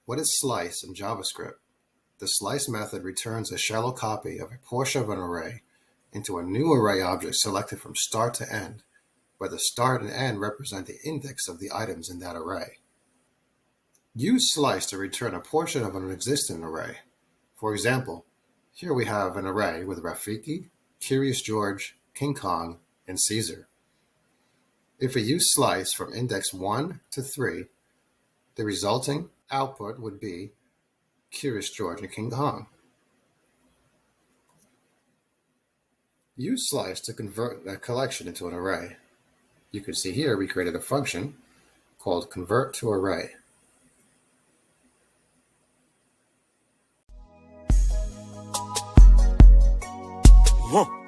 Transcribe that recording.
What is slice in JavaScript? The slice method returns a shallow copy of a portion of an array into a new array object selected from start to end, where the start and end represent the index of the items in that array. Use slice to return a portion of an existing array. For example, here we have an array with Rafiki, Curious George, King Kong, and Caesar. If we use slice from index 1 to 3, the resulting output would be Curious George and King Kong. Use slice to convert a collection into an array. You can see here we created a function called convert_to_array. Whoa.